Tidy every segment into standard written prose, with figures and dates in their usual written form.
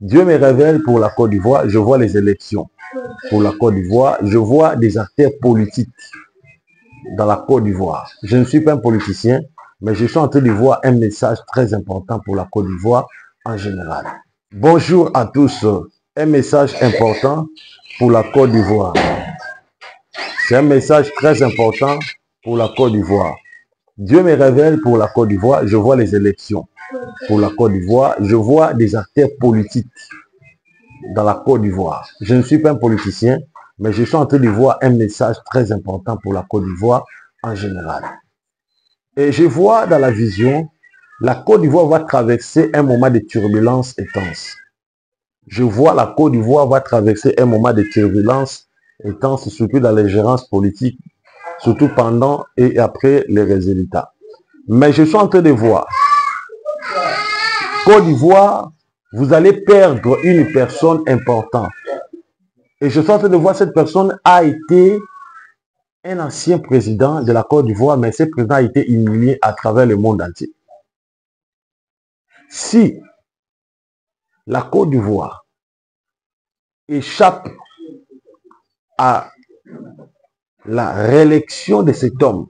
Dieu me révèle pour la Côte d'Ivoire, je vois les élections. Pour la Côte d'Ivoire, je vois des acteurs politiques dans la Côte d'Ivoire. Je ne suis pas un politicien, mais je suis en train de voir un message très important pour la Côte d'Ivoire en général. Bonjour à tous. Un message important pour la Côte d'Ivoire. C'est un message très important pour la Côte d'Ivoire. Dieu me révèle pour la Côte d'Ivoire, je vois les élections. Pour la Côte d'Ivoire, je vois des acteurs politiques dans la Côte d'Ivoire. Je ne suis pas un politicien, mais je suis en train de voir un message très important pour la Côte d'Ivoire en général. Et je vois dans la vision, la Côte d'Ivoire va traverser un moment de turbulence intense. Je vois la Côte d'Ivoire va traverser un moment de turbulence intense, surtout dans les gérances politiques, surtout pendant et après les résultats. Mais je suis en train de voir, Côte d'Ivoire, vous allez perdre une personne importante. Et je suis en train de voir, cette personne a été un ancien président de la Côte d'Ivoire, mais ce président a été humilié à travers le monde entier. Si la Côte d'Ivoire échappe à la réélection de cet homme,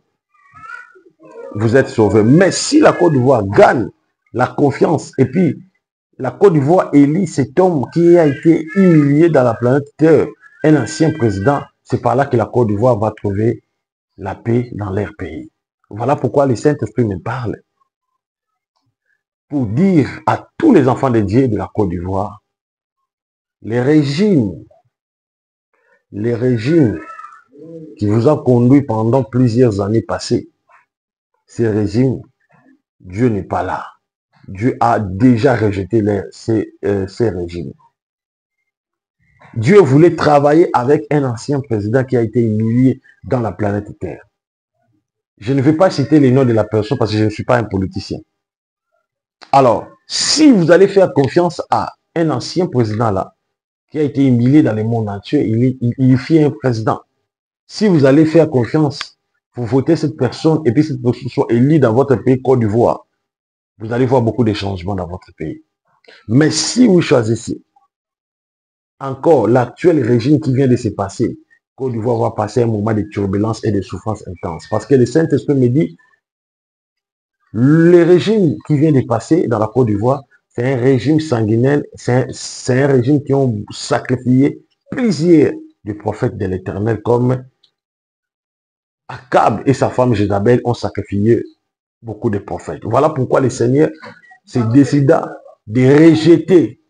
vous êtes sauvé. Mais si la Côte d'Ivoire gagne la confiance et puis la Côte d'Ivoire élit cet homme qui a été humilié dans la planète Terre, un ancien président, c'est par là que la Côte d'Ivoire va trouver la paix dans leur pays. Voilà pourquoi le Saint-Esprit me parle. Pour dire à tous les enfants de Dieu de la Côte d'Ivoire, les régimes qui vous ont conduit pendant plusieurs années passées, ces régimes, Dieu n'est pas là. Dieu a déjà rejeté ces régimes. Dieu voulait travailler avec un ancien président qui a été humilié dans la planète Terre. Je ne vais pas citer les noms de la personne parce que je ne suis pas un politicien. Alors, si vous allez faire confiance à un ancien président là, qui a été humilié dans le monde entier, il fit un président. Si vous allez faire confiance, vous votez cette personne et puis cette personne soit élue dans votre pays Côte d'Ivoire, vous allez voir beaucoup de changements dans votre pays. Mais si vous choisissez encore l'actuel régime qui vient de se passer, Côte d'Ivoire va passer un moment de turbulence et de souffrance intense. Parce que le Saint-Esprit me dit, le régime qui vient de passer dans la Côte d'Ivoire, c'est un régime sanguinaire, c'est un régime qui ont sacrifié plusieurs des prophètes de l'Éternel comme Akab et sa femme Jézabel ont sacrifié beaucoup de prophètes. Voilà pourquoi le Seigneur se décida de rejeter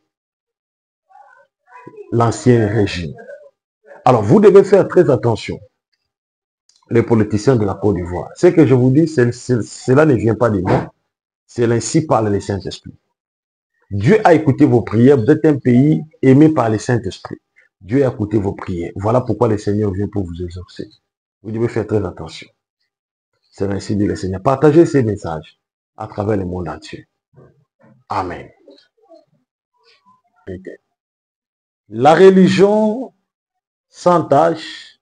l'ancien régime. Alors, vous devez faire très attention, les politiciens de la Côte d'Ivoire. Ce que je vous dis, cela ne vient pas de moi, c'est ainsi parle le Saint-Esprit. Dieu a écouté vos prières, vous êtes un pays aimé par le Saint-Esprit. Dieu a écouté vos prières. Voilà pourquoi le Seigneur vient pour vous exaucer. Vous devez faire très attention. C'est ainsi dit le Seigneur. Partagez ces messages à travers le monde entier. Amen. La religion sans tâche,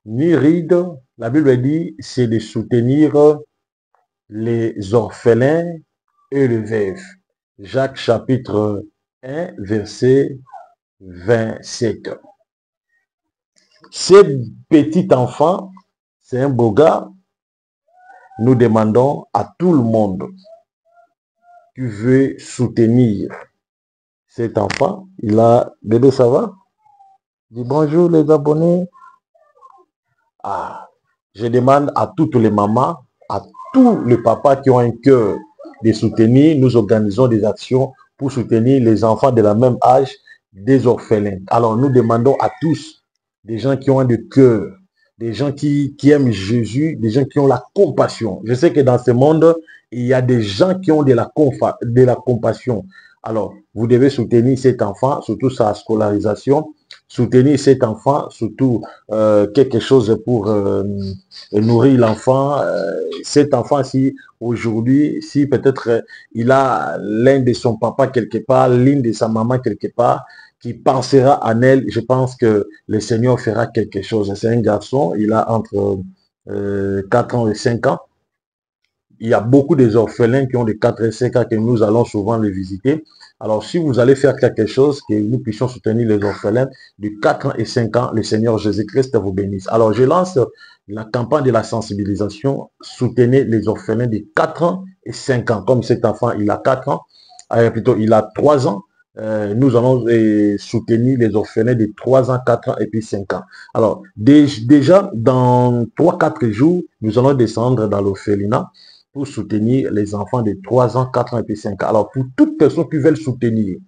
ni ride, la Bible dit, c'est de soutenir les orphelins et les veuves. Jacques chapitre 1, verset 27. Ce petit enfant, c'est un beau gars. Nous demandons à tout le monde qui veut soutenir cet enfant. Il a, bébé, ça va? Dis bonjour les abonnés. Ah, je demande à toutes les mamans, à tous les papas qui ont un cœur de soutenir. Nous organisons des actions pour soutenir les enfants de la même âge des orphelins. Alors nous demandons à tous, des gens qui ont un cœur, des gens qui aiment Jésus, des gens qui ont la compassion. Je sais que dans ce monde, il y a des gens qui ont de la compassion. Alors, vous devez soutenir cet enfant, surtout sa scolarisation, soutenir cet enfant, surtout quelque chose pour nourrir l'enfant. Cet enfant, si aujourd'hui, si peut-être il a l'un de son papa quelque part, l'une de sa maman quelque part, qui pensera en elle, je pense que le Seigneur fera quelque chose. C'est un garçon, il a entre 4 ans et 5 ans. Il y a beaucoup des orphelins qui ont de 4 et 5 ans que nous allons souvent les visiter. Alors, si vous allez faire quelque chose, que nous puissions soutenir les orphelins de 4 ans et 5 ans, le Seigneur Jésus-Christ vous bénisse. Alors, je lance la campagne de la sensibilisation. Soutenez les orphelins de 4 ans et 5 ans. Comme cet enfant, il a 4 ans, plutôt, il a 3 ans. Nous allons soutenir les orphelins de 3 ans, 4 ans et puis 5 ans. Alors, déjà, dans 3-4 jours, nous allons descendre dans l'orphelinat pour soutenir les enfants de 3 ans, 4 ans et puis 5 ans. Alors, pour toute personne qui veut soutenir,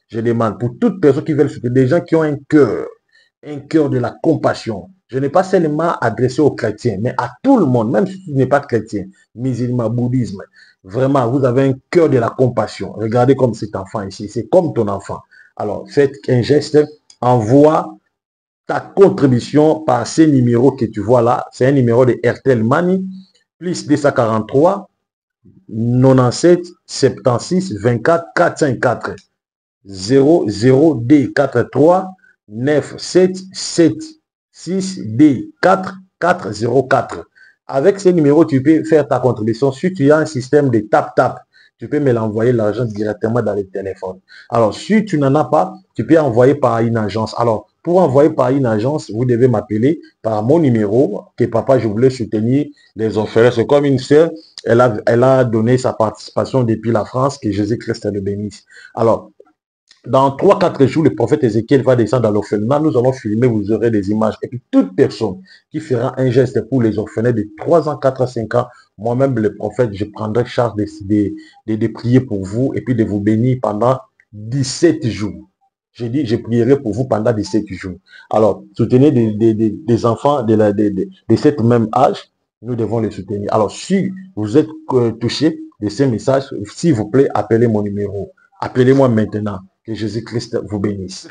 je demande, pour toute personne qui veut soutenir, des gens qui ont un cœur de la compassion. Je n'ai pas seulement adressé aux chrétiens, mais à tout le monde, même si tu n'es pas chrétien, musulman, bouddhisme. Vraiment, vous avez un cœur de la compassion. Regardez comme cet enfant ici, c'est comme ton enfant. Alors, faites un geste, envoie ta contribution par ces numéros que tu vois là. C'est un numéro de Airtel Money, plus 243 97 76 24 454 00D 43 97 76 D 4404. Avec ces numéros, tu peux faire ta contribution. Si tu as un système de tap-tap, tu peux me l'envoyer l'argent directement dans le téléphone. Alors, si tu n'en as pas, tu peux envoyer par une agence. Alors, pour envoyer par une agence, vous devez m'appeler par mon numéro, que papa, je voulais soutenir les orphelins. C'est comme une sœur, elle a donné sa participation depuis la France, que Jésus-Christ le bénisse. Alors, dans 3-4 jours, le prophète Ézéchiel va descendre dans l'orphelinat. Nous allons filmer, vous aurez des images. Et puis, toute personne qui fera un geste pour les orphelins de 3 ans, 4 ans, 5 ans, moi-même, le prophète, je prendrai charge de prier pour vous et puis de vous bénir pendant 17 jours. J'ai dit, je prierai pour vous pendant 17 jours. Alors, soutenez des enfants de cet même âge, nous devons les soutenir. Alors, si vous êtes touché de ces messages, s'il vous plaît, appelez mon numéro. Appelez-moi maintenant. Que Jésus-Christ vous bénisse.